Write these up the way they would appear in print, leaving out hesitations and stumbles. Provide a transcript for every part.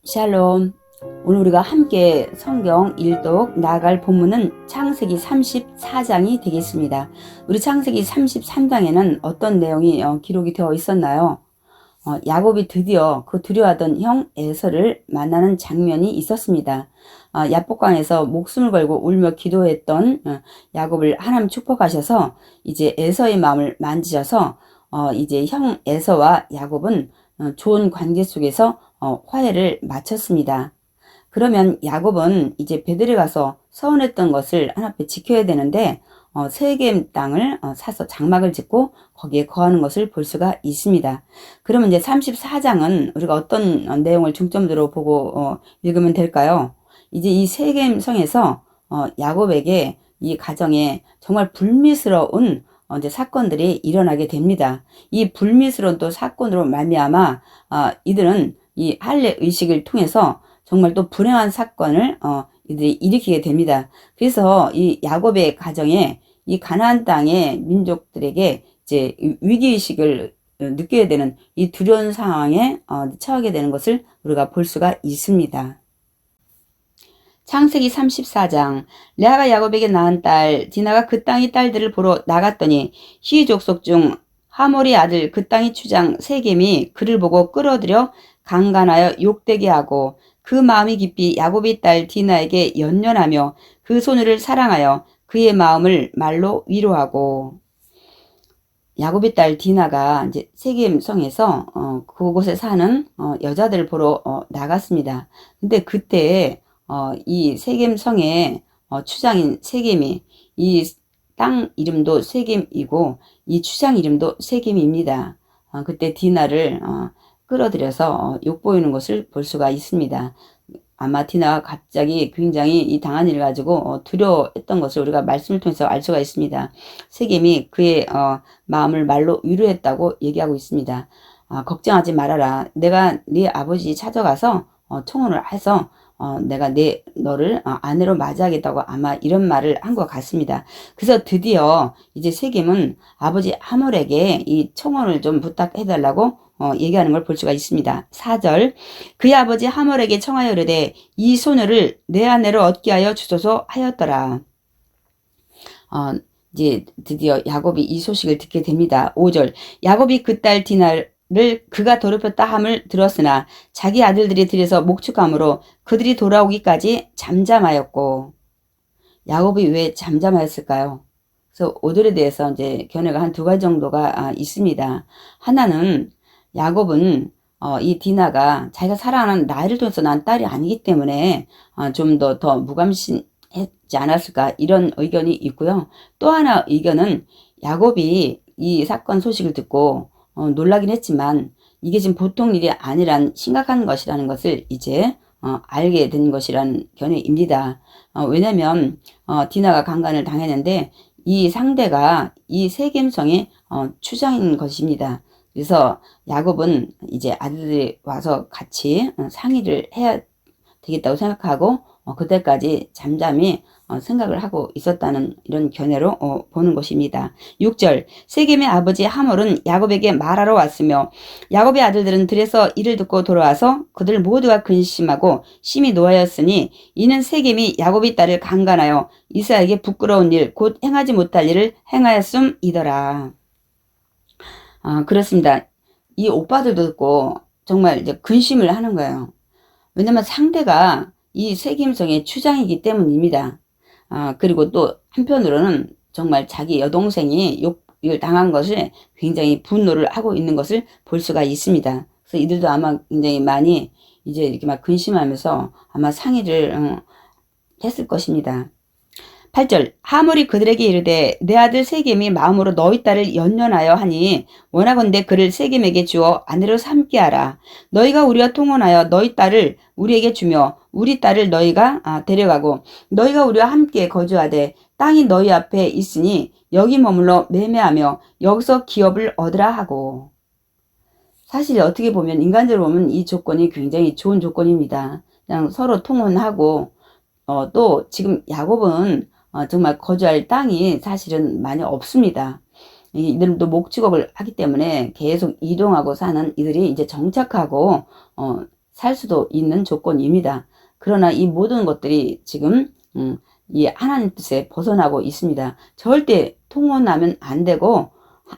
샬롬. 오늘 우리가 함께 성경 일독 나아갈 본문은 창세기 34장이 되겠습니다. 우리 창세기 33장에는 어떤 내용이 기록이 되어 있었나요? 야곱이 드디어 그 두려워하던 형 에서를 만나는 장면이 있었습니다. 야복강에서 목숨을 걸고 울며 기도했던 야곱을 하나님 축복하셔서 이제 에서의 마음을 만지셔서 이제 형 에서와 야곱은 좋은 관계 속에서 화해를 마쳤습니다. 그러면 야곱은 이제 베들에 가서 서원했던 것을 하나님께 지켜야 되는데 세겜 땅을 사서 장막을 짓고 거기에 거하는 것을 볼 수가 있습니다. 그러면 이제 34장은 우리가 어떤 내용을 중점으로 보고 읽으면 될까요? 이제 이 세겜 성에서 야곱에게 이 가정에 정말 불미스러운 이제 사건들이 일어나게 됩니다. 이 불미스러운 또 사건으로 말미암아 이들은 이 할례 의식을 통해서 정말 또 불행한 사건을 이들이 일으키게 됩니다. 그래서 이 야곱의 가정에 이 가나안 땅의 민족들에게 이제 위기의식을 느껴야 되는 이 두려운 상황에 처하게 되는 것을 우리가 볼 수가 있습니다. 창세기 34장. 레아가 야곱에게 낳은 딸 디나가 그 땅의 딸들을 보러 나갔더니 히 족속 중 하몰의 아들 그 땅의 추장 세겜이 그를 보고 끌어들여 강간하여 욕되게 하고 그 마음이 깊이 야곱의 딸 디나에게 연연하며 그 소녀를 사랑하여 그의 마음을 말로 위로하고. 야곱의 딸 디나가 이제 세겜 성에서 그곳에 사는 여자들을 보러 나갔습니다. 근데 그때 이 세겜 성의 추장인 세겜이 이 땅 이름도 세겜이고 이 추장 이름도 세겜입니다. 그때 디나를 끌어들여서 욕보이는 것을 볼 수가 있습니다. 아마 디나가 갑자기 굉장히 이 당한 일을 가지고 두려워했던 것을 우리가 말씀을 통해서 알 수가 있습니다. 세겜이 그의 마음을 말로 위로했다고 얘기하고 있습니다. 걱정하지 말아라. 내가 네 아버지 찾아가서 청혼을 해서 내가 너를 아내로 맞이하겠다고 아마 이런 말을 한 것 같습니다. 그래서 드디어 이제 세겜은 아버지 하몰에게 이 청혼을 좀 부탁해달라고 얘기하는 걸 볼 수가 있습니다. 4절. 그의 아버지 하몰에게 청하여 이르되 이 소녀를 내 아내로 얻게 하여 주소서 하였더라. 이제 드디어 야곱이 이 소식을 듣게 됩니다. 5절. 야곱이 그 딸 디나를 그가 더럽혔다 함을 들었으나 자기 아들들이 들에서 목축함으로 그들이 돌아오기까지 잠잠하였고. 야곱이 왜 잠잠하였을까요? 그래서 5절에 대해서 이제 견해가 한 두 가지 정도가 있습니다. 하나는 야곱은 이 디나가 자기가 사랑하는 나를 통해서 난 딸이 아니기 때문에 좀 더 무감심했지 않았을까 이런 의견이 있고요. 또 하나 의견은 야곱이 이 사건 소식을 듣고 놀라긴 했지만 이게 지금 보통 일이 아니란 심각한 것이라는 것을 이제 알게 된 것이라는 견해입니다. 왜냐면 디나가 강간을 당했는데 이 상대가 이 세겜성의 추장인 것입니다. 그래서 야곱은 이제 아들들이 와서 같이 상의를 해야 되겠다고 생각하고 그때까지 잠잠히 생각을 하고 있었다는 이런 견해로 보는 것입니다. 6절. 세겜의 아버지 하몰은 야곱에게 말하러 왔으며 야곱의 아들들은 들에서 이를 듣고 돌아와서 그들 모두가 근심하고 심히 노하였으니 이는 세겜이 야곱의 딸을 강간하여 이삭에게 부끄러운 일 곧 행하지 못할 일을 행하였음이더라. 그렇습니다. 이 오빠들도 듣고 정말 이제 근심을 하는 거예요. 왜냐면 상대가 이 세겜성의 추장이기 때문입니다. 그리고 또 한편으로는 정말 자기 여동생이 욕을 당한 것을 굉장히 분노를 하고 있는 것을 볼 수가 있습니다. 그래서 이들도 아마 굉장히 많이 이제 이렇게 막 근심하면서 아마 상의를 했을 것입니다. 8절. 하몰이 그들에게 이르되 내 아들 세겜이 마음으로 너희 딸을 연연하여 하니 원하건대 그를 세겜에게 주어 아내로 삼게 하라. 너희가 우리와 통혼하여 너희 딸을 우리에게 주며 우리 딸을 너희가 데려가고 너희가 우리와 함께 거주하되 땅이 너희 앞에 있으니 여기 머물러 매매하며 여기서 기업을 얻으라 하고. 사실 어떻게 보면 인간적으로 보면 이 조건이 굉장히 좋은 조건입니다. 그냥 서로 통혼하고 또 지금 야곱은 정말 거주할 땅이 사실은 많이 없습니다. 이들도 목축업을 하기 때문에 계속 이동하고 사는 이들이 이제 정착하고 살 수도 있는 조건입니다. 그러나 이 모든 것들이 지금 이 하나님 뜻에 벗어나고 있습니다. 절대 통혼하면 안 되고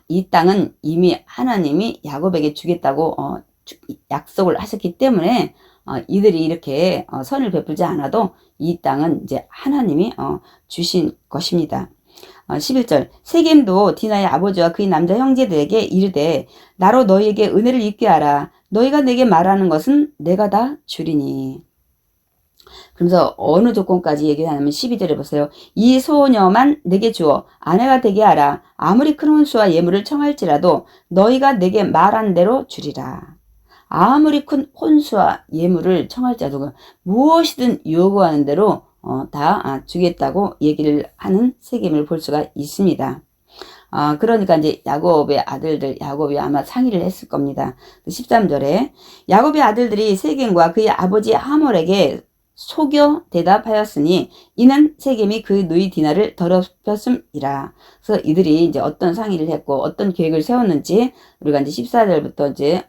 이 땅은 이미 하나님이 야곱에게 주겠다고 약속을 하셨기 때문에 이들이 이렇게 선을 베풀지 않아도 이 땅은 이제 하나님이 주신 것입니다. 11절 세겜도 디나의 아버지와 그의 남자 형제들에게 이르되 나로 너희에게 은혜를 입게 하라. 너희가 내게 말하는 것은 내가 다 주리니. 그러면서 어느 조건까지 얘기하냐면 12절에 보세요. 이 소녀만 내게 주어 아내가 되게 하라. 아무리 큰 혼수와 예물을 청할지라도 너희가 내게 말한 대로 주리라. 아무리 큰 혼수와 예물을 청할지라도 무엇이든 요구하는 대로 다 주겠다고 얘기를 하는 세겜을 볼 수가 있습니다. 그러니까 이제 야곱의 아들들, 야곱이 아마 상의를 했을 겁니다. 13절에 야곱의 아들들이 세겜과 그의 아버지 하몰에게 속여 대답하였으니 이는 세겜이 그 누이 디나를 더럽혔음이라. 그래서 이들이 이제 어떤 상의를 했고 어떤 계획을 세웠는지 우리가 이제 14절부터 이제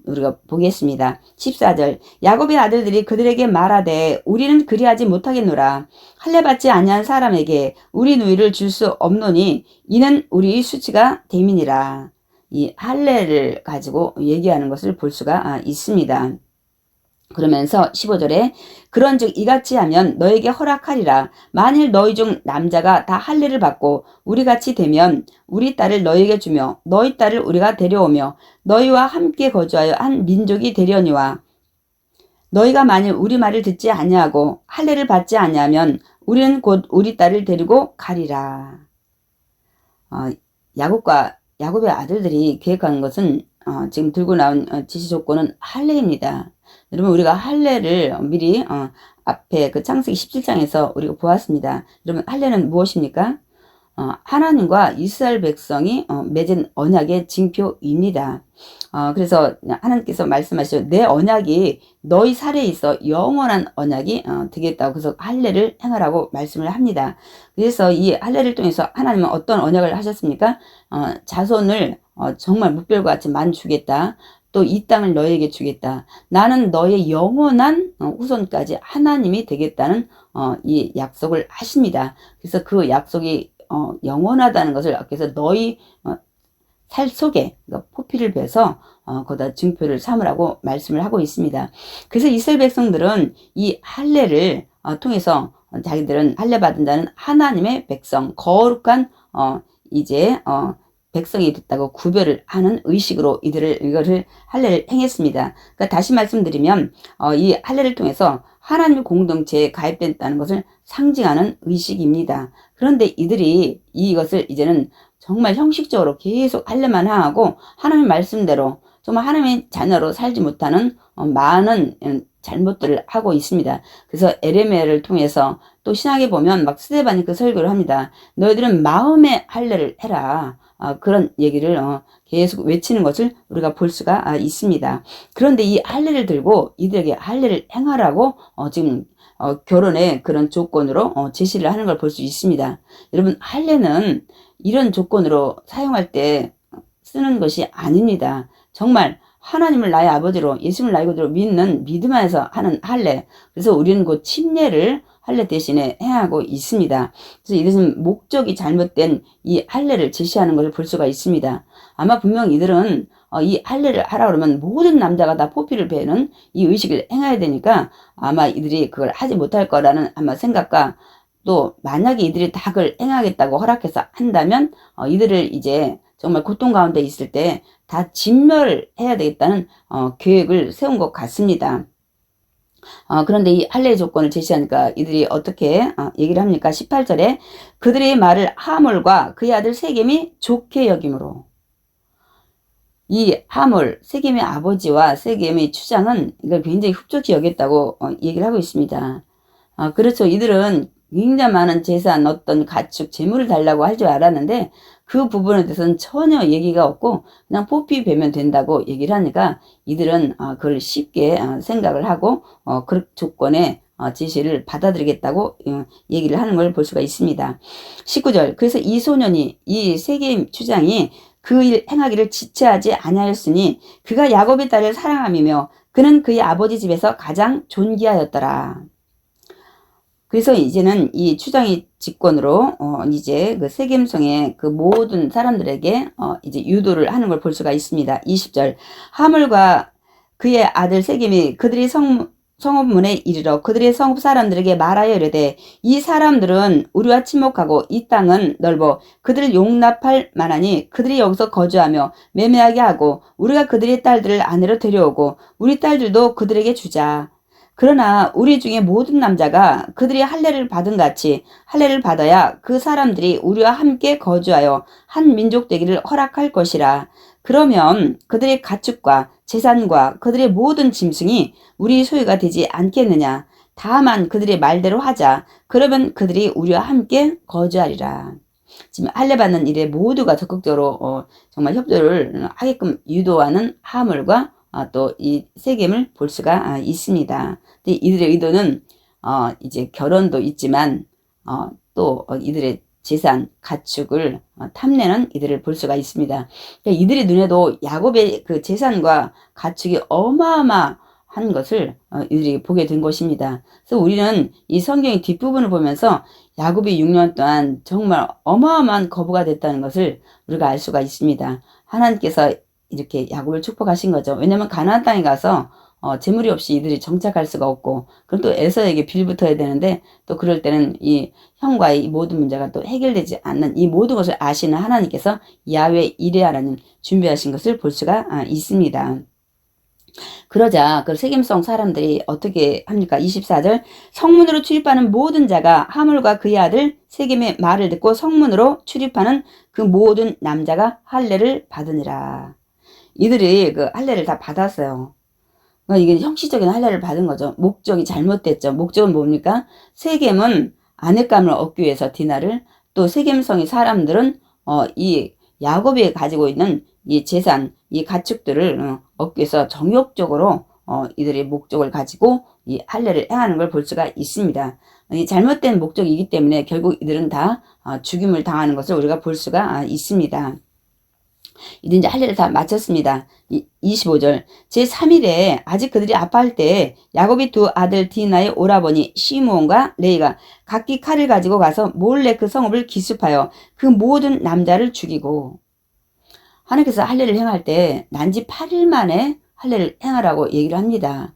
우리가 보겠습니다. 14절 야곱의 아들들이 그들에게 말하되 우리는 그리하지 못하겠노라. 할례 받지 아니한 사람에게 우리 누이를 줄 수 없노니 이는 우리 수치가 됨이니라. 이 할례를 가지고 얘기하는 것을 볼 수가 있습니다. 그러면서 15절에 그런즉 이같이 하면 너에게 허락하리라. 만일 너희 중 남자가 다 할례를 받고 우리같이 되면 우리 딸을 너희에게 주며 너희 딸을 우리가 데려오며 너희와 함께 거주하여 한 민족이 되려니와 너희가 만일 우리 말을 듣지 아니하고 할례를 받지 아니하면 우리는 곧 우리 딸을 데리고 가리라. 야곱의 아들들이 계획하는 것은 지금 들고 나온 지시 조건은 할례입니다. 여러분 우리가 할례를 미리 앞에 그 창세기 17장에서 우리가 보았습니다. 여러분 할례는 무엇입니까? 하나님과 이스라엘 백성이 맺은 언약의 징표입니다. 그래서 하나님께서 말씀하시죠. 내 언약이 너희 살에 있어 영원한 언약이 되겠다고 그래서 할례를 행하라고 말씀을 합니다. 그래서 이 할례를 통해서 하나님은 어떤 언약을 하셨습니까? 자손을 정말 묵별과 같이 많이 주겠다. 또 이 땅을 너희에게 주겠다. 나는 너의 영원한 후손까지 하나님이 되겠다는 이 약속을 하십니다. 그래서 그 약속이 영원하다는 것을 그래서 너희 살 속에 포피를 베서 거기다 증표를 삼으라고 말씀을 하고 있습니다. 그래서 이스라엘 백성들은 이 할례를 통해서 자기들은 할례 받은 자는 하나님의 백성 거룩한 이제 백성이 됐다고 구별을 하는 의식으로 이거를 할례를 행했습니다. 그러니까 다시 말씀드리면 이 할례를 통해서 하나님의 공동체에 가입됐다는 것을 상징하는 의식입니다. 그런데 이들이 이것을 이제는 정말 형식적으로 계속 할례만 하고 하나님의 말씀대로 정말 하나님의 자녀로 살지 못하는 많은 잘못들을 하고 있습니다. 그래서 에레미야를 통해서 또 신학에 보면 막 스데반이 그 설교를 합니다. 너희들은 마음의 할례를 해라. 그런 얘기를 계속 외치는 것을 우리가 볼 수가 있습니다. 그런데 이 할례를 들고 이들에게 할례를 행하라고 지금 결혼의 그런 조건으로 제시를 하는 걸 볼 수 있습니다. 여러분 할례는 이런 조건으로 사용할 때 쓰는 것이 아닙니다. 정말 하나님을 나의 아버지로 예수님을 나의 아버지로 믿는 믿음 안에서 하는 할례. 그래서 우리는 그 침례를 할례 대신에 행하고 있습니다. 그래서 이것은 목적이 잘못된 이 할례를 제시하는 것을 볼 수가 있습니다. 아마 분명 이들은 이 할례를 하라 그러면 모든 남자가 다 포피를 베는 이 의식을 행해야 되니까 아마 이들이 그걸 하지 못할 거라는 아마 생각과 또 만약에 이들이 다 그걸 행하겠다고 허락해서 한다면 이들을 이제 정말 고통 가운데 있을 때 다 진멸해야 되겠다는 계획을 세운 것 같습니다. 그런데 이 할례의 조건을 제시하니까 이들이 어떻게 얘기를 합니까? 18절에 그들의 말을 하몰과 그의 아들 세겜이 좋게 여김으로 이 하몰, 세겜의 아버지와 세겜의 추장은 이걸 굉장히 흡족히 여겼다고 얘기를 하고 있습니다. 그렇죠. 이들은 굉장히 많은 재산, 어떤 가축, 재물을 달라고 할 줄 알았는데 그 부분에 대해서는 전혀 얘기가 없고 그냥 포피 베면 된다고 얘기를 하니까 이들은 그걸 쉽게 생각을 하고 그 조건에 제시를 받아들이겠다고 얘기를 하는 걸 볼 수가 있습니다. 19절 그래서 이 소년이 이 세겜 추장이 그 일 행하기를 지체하지 아니하였으니 그가 야곱의 딸을 사랑함이며 그는 그의 아버지 집에서 가장 존귀하였더라. 그래서 이제는 이 추장의 직권으로 이제 그 세겜성의 그 모든 사람들에게 이제 유도를 하는 걸 볼 수가 있습니다. 20절. 하물과 그의 아들 세겜이 그들이 성읍문에 이르러 그들의 성읍 사람들에게 말하여 이르되 이 사람들은 우리와 친목하고 이 땅은 넓어 그들을 용납할 만하니 그들이 여기서 거주하며 매매하게 하고 우리가 그들의 딸들을 아내로 데려오고 우리 딸들도 그들에게 주자. 그러나 우리 중에 모든 남자가 그들이 할례를 받은 같이 할례를 받아야 그 사람들이 우리와 함께 거주하여 한 민족 되기를 허락할 것이라. 그러면 그들의 가축과 재산과 그들의 모든 짐승이 우리 소유가 되지 않겠느냐. 다만 그들의 말대로 하자. 그러면 그들이 우리와 함께 거주하리라. 지금 할례 받는 일에 모두가 적극적으로 정말 협조를 하게끔 유도하는 하물과 또 이 세겜을 볼 수가 있습니다. 근데 이들의 의도는 이제 결혼도 있지만 또 이들의 재산, 가축을 탐내는 이들을 볼 수가 있습니다. 그러니까 이들의 눈에도 야곱의 그 재산과 가축이 어마어마한 것을 이들이 보게 된 것입니다. 그래서 우리는 이 성경의 뒷부분을 보면서 야곱이 6년 동안 정말 어마어마한 거부가 됐다는 것을 우리가 알 수가 있습니다. 하나님께서 이렇게 야곱을 축복하신 거죠. 왜냐하면 가나안 땅에 가서 재물이 없이 이들이 정착할 수가 없고, 그럼 또 에서에게 빌붙어야 되는데, 또 그럴 때는 이 형과의 이 모든 문제가 또 해결되지 않는 이 모든 것을 아시는 하나님께서 야훼 이레아라는 준비하신 것을 볼 수가 있습니다. 그러자 그 세겜성 사람들이 어떻게 합니까? 24절. 성문으로 출입하는 모든 자가 하물과 그의 아들 세겜의 말을 듣고 성문으로 출입하는 그 모든 남자가 할례를 받으니라. 이들이 그 할례를 다 받았어요. 이게 형식적인 할례를 받은 거죠. 목적이 잘못됐죠. 목적은 뭡니까? 세겜은 아내감을 얻기 위해서 디나를, 또 세겜성의 사람들은 이 야곱이 가지고 있는 이 재산, 이 가축들을 얻기 위해서 정욕적으로 이들의 목적을 가지고 이 할례를 행하는 걸 볼 수가 있습니다. 이 잘못된 목적이기 때문에 결국 이들은 다 죽임을 당하는 것을 우리가 볼 수가 있습니다. 이들 이제 할례를 다 마쳤습니다. 25절. 제3일에 아직 그들이 아파할 때 야곱이 두 아들 디나의 오라버니 시므온과 레이가 각기 칼을 가지고 가서 몰래 그 성읍을 기습하여 그 모든 남자를 죽이고, 하나님께서 할례를 행할 때 난지 8일 만에 할례를 행하라고 얘기를 합니다.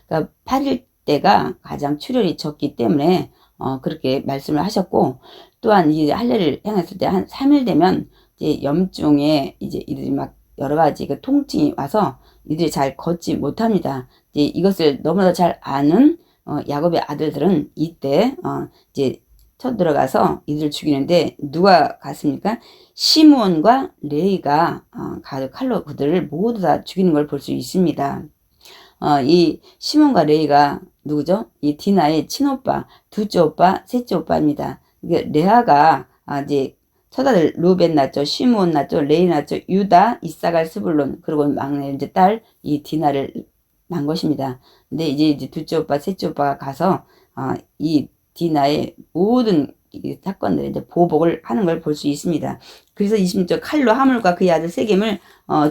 그러니까 8일 때가 가장 출혈이 적기 때문에 그렇게 말씀을 하셨고, 또한 이 할례를 행했을 때 한 3일 되면 이제 염증에 이제 이들이 막 여러 가지 그 통증이 와서 이들이 잘 걷지 못합니다. 이제 이것을 너무나 잘 아는 야곱의 아들들은 이때 이제 쳐들어가서 이들을 죽이는데 누가 갔습니까? 시므온과 레이가 칼로 그들을 모두 다 죽이는 걸 볼 수 있습니다. 이 시몬과 레이가 누구죠? 이 디나의 친오빠, 둘째 오빠, 셋째 오빠입니다. 레아가 이제 첫 아들 루벤 낳죠, 시므온 낳죠, 레이 낳죠, 유다, 이사갈, 스불론, 그리고 막내 이제 딸 이 디나를 낳은 것입니다. 근데 이제 둘째 오빠, 셋째 오빠가 가서 이 디나의 모든 이 사건들을 이제 보복을 하는 걸 볼 수 있습니다. 그래서 26절 칼로 하물과 그의 아들 세겜을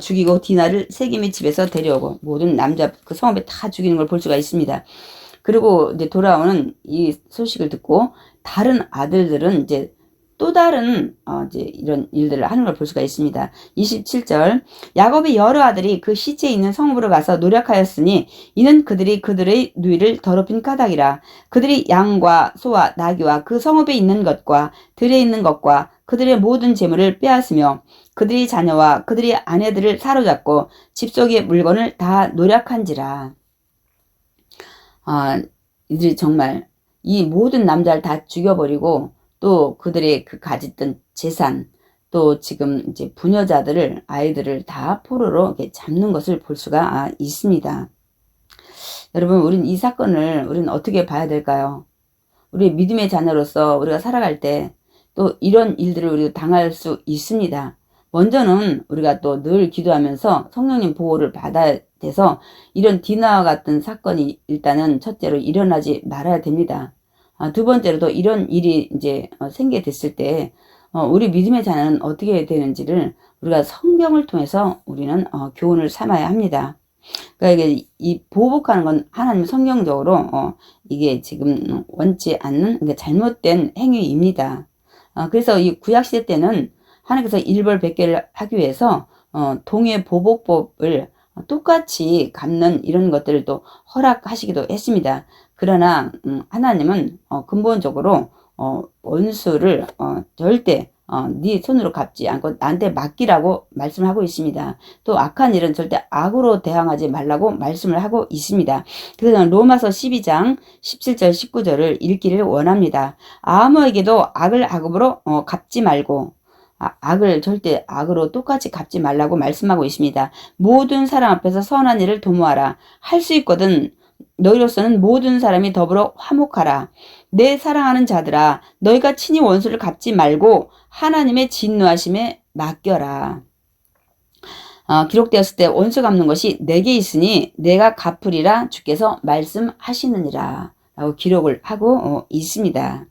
죽이고 디나를 세겜의 집에서 데려오고 모든 남자 그 성읍에 다 죽이는 걸 볼 수가 있습니다. 그리고 이제 돌아오는 이 소식을 듣고 다른 아들들은 이제 또 다른 이제 이런 일들을 하는 걸 볼 수가 있습니다. 27절. 야곱의 여러 아들이 그 시체에 있는 성읍으로 가서 노력하였으니 이는 그들이 그들의 누이를 더럽힌 까닭이라. 그들이 양과 소와 나귀와 그 성읍에 있는 것과 들에 있는 것과 그들의 모든 재물을 빼앗으며 그들의 자녀와 그들의 아내들을 사로잡고 집 속의 물건을 다 노력한지라. 이들이 정말 이 모든 남자를 다 죽여버리고 또 그들의 그 가졌던 재산, 또 지금 이제 부녀자들을, 아이들을 다 포로로 이렇게 잡는 것을 볼 수가 있습니다. 여러분, 우린 이 사건을 우리는 어떻게 봐야 될까요? 우리 믿음의 자녀로서 우리가 살아갈 때 또 이런 일들을 우리가 당할 수 있습니다. 먼저는 우리가 또 늘 기도하면서 성령님 보호를 받아야 돼서 이런 디나와 같은 사건이 일단은 첫째로 일어나지 말아야 됩니다. 두 번째로도 이런 일이 이제 생기게 됐을 때 우리 믿음의 자녀는 어떻게 되는지를 우리가 성경을 통해서 우리는 교훈을 삼아야 합니다. 그러니까 이게 이 보복하는 건 하나님 성경적으로 이게 지금 원치 않는 그러니까 잘못된 행위입니다. 그래서 이 구약 시대 때는 하나님께서 일벌백계를 하기 위해서 동해 보복법을 똑같이 갚는 이런 것들을 또 허락하시기도 했습니다. 그러나 하나님은 근본적으로 원수를 절대 네 손으로 갚지 않고 나한테 맡기라고 말씀하고 있습니다. 또 악한 일은 절대 악으로 대항하지 말라고 말씀을 하고 있습니다. 그래서 로마서 12장 17절 19절을 읽기를 원합니다. 아무에게도 악을 악으로 갚지 말고 악을 절대 악으로 똑같이 갚지 말라고 말씀하고 있습니다. 모든 사람 앞에서 선한 일을 도모하라. 할 수 있거든 너희로서는 모든 사람이 더불어 화목하라. 내 사랑하는 자들아 너희가 친히 원수를 갚지 말고 하나님의 진노하심에 맡겨라. 기록되었을 때 원수 갚는 것이 내게 있으니 내가 갚으리라 주께서 말씀하시느니라 라고 기록을 하고 있습니다.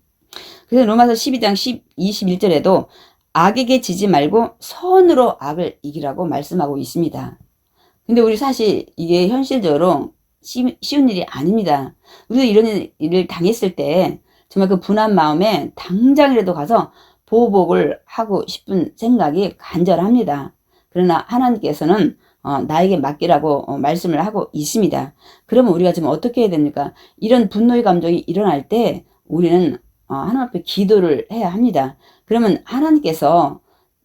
그래서 로마서 12장 21절에도 악에게 지지 말고 선으로 악을 이기라고 말씀하고 있습니다. 근데 우리 사실 이게 현실적으로 쉬운 일이 아닙니다. 우리도 이런 일을 당했을 때 정말 그 분한 마음에 당장이라도 가서 보복을 하고 싶은 생각이 간절합니다. 그러나 하나님께서는 나에게 맡기라고 말씀을 하고 있습니다. 그러면 우리가 지금 어떻게 해야 됩니까? 이런 분노의 감정이 일어날 때 우리는 하나님 앞에 기도를 해야 합니다. 그러면 하나님께서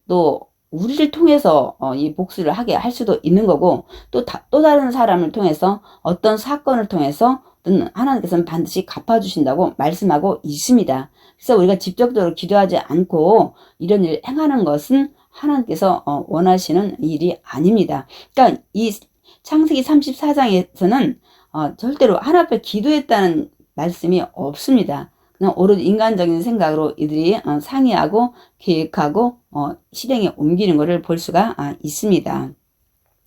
또 우리를 통해서 이 복수를 하게 할 수도 있는 거고 또 다른 사람을 통해서 어떤 사건을 통해서 하나님께서는 반드시 갚아주신다고 말씀하고 있습니다. 그래서 우리가 직접적으로 기도하지 않고 이런 일을 행하는 것은 하나님께서 원하시는 일이 아닙니다. 그러니까 이 창세기 34장에서는 절대로 하나님 앞에 기도했다는 말씀이 없습니다. 그냥 오로지 인간적인 생각으로 이들이 상의하고 계획하고 실행에 옮기는 것을 볼 수가 있습니다.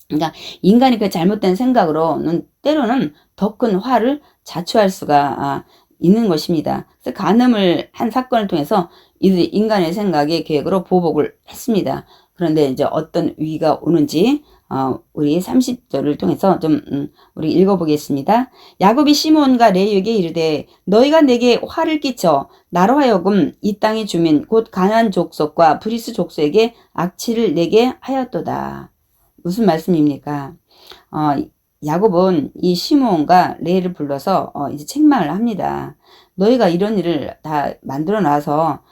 그러니까 인간이 그 잘못된 생각으로는 때로는 더 큰 화를 자초할 수가 있는 것입니다. 그래서 간음을 한 사건을 통해서 이들이 인간의 생각에 계획으로 보복을 했습니다. 그런데 이제 어떤 위기가 오는지 우리 30절을 통해서 좀 우리 읽어보겠습니다. 야곱이 시몬과 레위에게 이르되 너희가 내게 화를 끼쳐 나로 하여금 이 땅의 주민 곧 가나안 족속과 브리스 족속에게 악취를 내게 하였도다. 무슨 말씀입니까? 야곱은 이 시몬과 레위를 불러서 이제 책망을 합니다. 너희가 이런 일을 다 만들어 놔서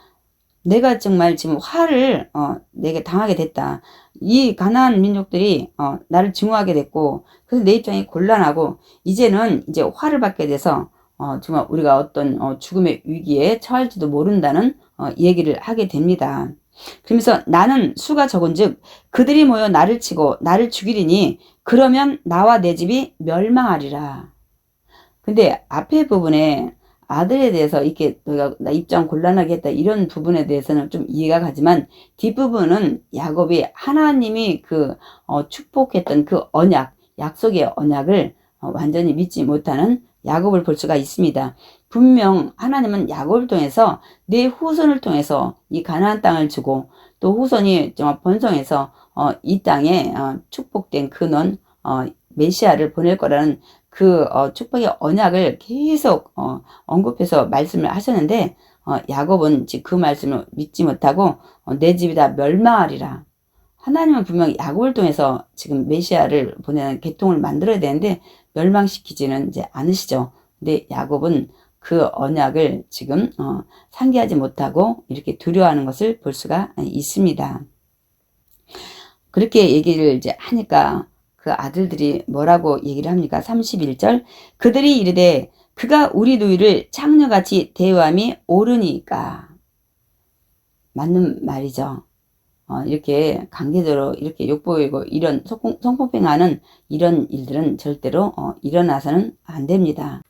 내가 정말 지금 화를 내게 당하게 됐다. 이 가나안 민족들이 나를 증오하게 됐고 그래서 내 입장이 곤란하고 이제는 이제 화를 받게 돼서 정말 우리가 어떤 죽음의 위기에 처할지도 모른다는 얘기를 하게 됩니다. 그러면서 나는 수가 적은즉 그들이 모여 나를 치고 나를 죽이리니 그러면 나와 내 집이 멸망하리라. 근데 앞에 부분에 아들에 대해서 이렇게 너희가 나 입장 곤란하게 했다 이런 부분에 대해서는 좀 이해가 가지만 뒷부분은 야곱이 하나님이 그 축복했던 그 언약 약속의 언약을 완전히 믿지 못하는 야곱을 볼 수가 있습니다. 분명 하나님은 야곱을 통해서 내 후손을 통해서 이 가나안 땅을 주고 또 후손이 정말 번성해서 이 땅에 축복된 근원 메시아를 보낼 거라는 그 축복의 언약을 계속 언급해서 말씀을 하셨는데 야곱은 지금 그 말씀을 믿지 못하고 내 집이 다 멸망하리라. 하나님은 분명 야곱을 통해서 지금 메시아를 보내는 계통을 만들어야 되는데 멸망시키지는 이제 않으시죠. 근데 야곱은 그 언약을 지금 상기하지 못하고 이렇게 두려워하는 것을 볼 수가 있습니다. 그렇게 얘기를 이제 하니까 그 아들들이 뭐라고 얘기를 합니까? 31절 그들이 이르되 그가 우리 누이를 창녀같이 대우함이 옳으니까. 맞는 말이죠. 이렇게 강제적으로 이렇게 욕보이고 이런 성폭행하는 이런 일들은 절대로 일어나서는 안 됩니다.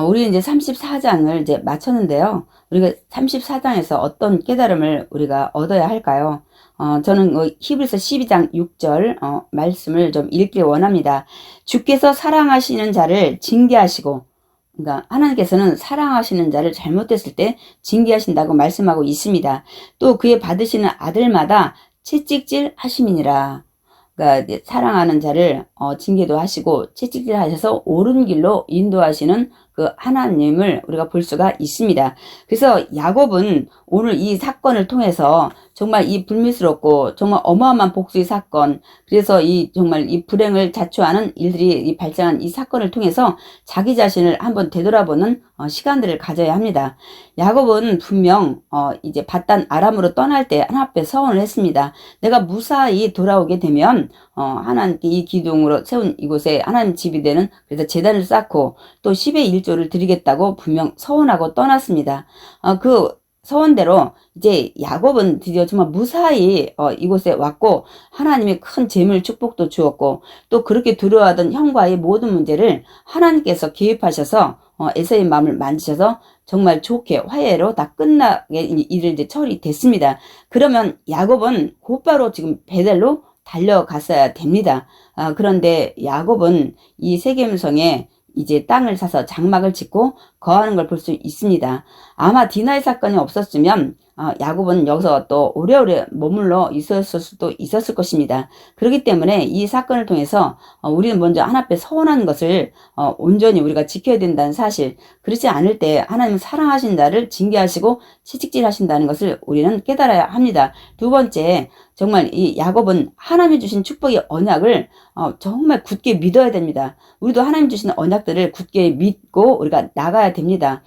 우리는 이제 34장을 이제 마쳤는데요. 우리가 34장에서 어떤 깨달음을 우리가 얻어야 할까요? 저는 히브리서 12장 6절 말씀을 좀 읽길 원합니다. 주께서 사랑하시는 자를 징계하시고, 그러니까 하나님께서는 사랑하시는 자를 잘못했을 때 징계하신다고 말씀하고 있습니다. 또 그의 받으시는 아들마다 채찍질 하심이니라. 그러니까 사랑하는 자를 징계도 하시고 채찍질하셔서 옳은 길로 인도하시는 그 하나님을 우리가 볼 수가 있습니다. 그래서 야곱은 오늘 이 사건을 통해서 정말 이 불미스럽고 정말 어마어마한 복수의 사건, 그래서 이 정말 이 불행을 자초하는 일들이 발생한 이 사건을 통해서 자기 자신을 한번 되돌아보는 시간들을 가져야 합니다. 야곱은 분명 이제 밧단 아람으로 떠날 때 하나님 앞에 서원을 했습니다. 내가 무사히 돌아오게 되면 하나님께 이 기둥으로 세운 이곳에 하나님 집이 되는, 그래서 제단을 쌓고 또 10의 1조를 드리겠다고 분명 서원하고 떠났습니다. 그 서원대로 이제 야곱은 드디어 정말 무사히 이곳에 왔고 하나님의 큰 재물 축복도 주었고 또 그렇게 두려워하던 형과의 모든 문제를 하나님께서 개입하셔서 에서의 마음을 만지셔서 정말 좋게 화해로 다 끝나게 일을 이제 처리됐습니다. 그러면 야곱은 곧바로 지금 베델로 달려갔어야 됩니다. 그런데 야곱은 이 세겜성에 이제 땅을 사서 장막을 짓고 거하는 걸 볼 수 있습니다. 아마 디나의 사건이 없었으면 야곱은 여기서 또 오래오래 머물러 있었을 수도 있었을 것입니다. 그렇기 때문에 이 사건을 통해서 우리는 먼저 하나님 앞에 서원하는 것을 온전히 우리가 지켜야 된다는 사실, 그렇지 않을 때 하나님은 사랑하신다를 징계하시고 채찍질하신다는 것을 우리는 깨달아야 합니다. 두 번째, 정말 이 야곱은 하나님이 주신 축복의 언약을 정말 굳게 믿어야 됩니다. 우리도 하나님 주신 언약들을 굳게 믿고 우리가 나가야 됩니다.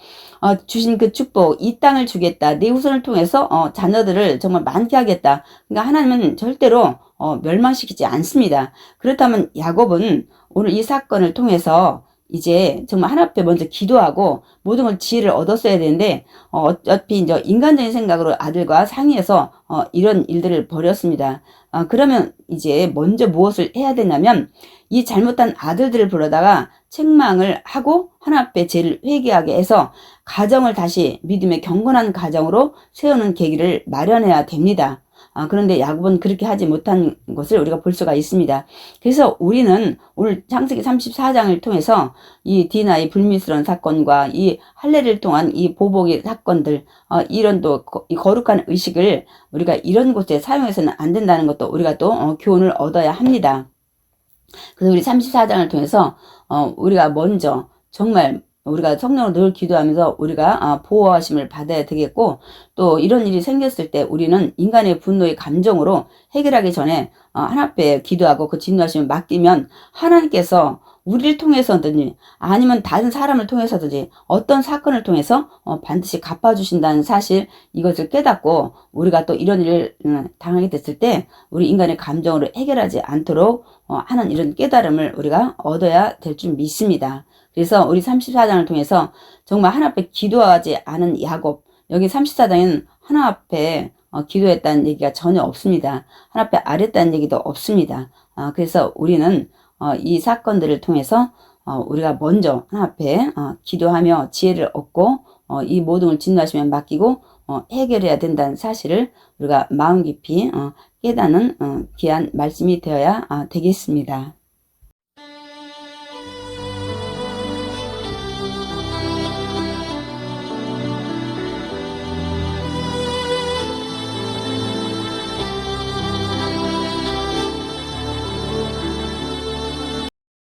주신 그 축복, 이 땅을 주겠다, 내 후손을 통해서 자녀들을 정말 많게 하겠다. 그러니까 하나님은 절대로 멸망시키지 않습니다. 그렇다면 야곱은 오늘 이 사건을 통해서 이제 정말 하나님 앞에 먼저 기도하고 모든 걸 지혜를 얻었어야 되는데 어차피 이제 인간적인 생각으로 아들과 상의해서 이런 일들을 벌였습니다. 그러면 이제 먼저 무엇을 해야 되냐면 이 잘못한 아들들을 불러다가 책망을 하고 하나님 앞에 죄를 회개하게 해서 가정을 다시 믿음의 경건한 가정으로 세우는 계기를 마련해야 됩니다. 그런데 야곱은 그렇게 하지 못한 것을 우리가 볼 수가 있습니다. 그래서 우리는 오늘 창세기 34장을 통해서 이 디나의 불미스러운 사건과 이 할례를 통한 이 보복의 사건들, 이런 또 이 거룩한 의식을 우리가 이런 곳에 사용해서는 안 된다는 것도 우리가 또 교훈을 얻어야 합니다. 그래서 우리 34장을 통해서 우리가 먼저 정말 우리가 성령으로 늘 기도하면서 우리가 보호하심을 받아야 되겠고, 또 이런 일이 생겼을 때 우리는 인간의 분노의 감정으로 해결하기 전에 하나님 앞에 기도하고 그 진노하심을 맡기면 하나님께서 우리를 통해서든지 아니면 다른 사람을 통해서든지 어떤 사건을 통해서 반드시 갚아주신다는 사실, 이것을 깨닫고 우리가 또 이런 일을 당하게 됐을 때 우리 인간의 감정으로 해결하지 않도록 하는 이런 깨달음을 우리가 얻어야 될 줄 믿습니다. 그래서 우리 34장을 통해서 정말 하나님 앞에 기도하지 않은 야곱, 여기 34장에는 하나님 앞에 기도했다는 얘기가 전혀 없습니다. 하나님 앞에 아랬다는 얘기도 없습니다. 그래서 우리는 이 사건들을 통해서 우리가 먼저 하나님 앞에 기도하며 지혜를 얻고 이 모든 걸 진노하시면 맡기고 해결해야 된다는 사실을 우리가 마음 깊이 깨닫는 귀한 말씀이 되어야 되겠습니다.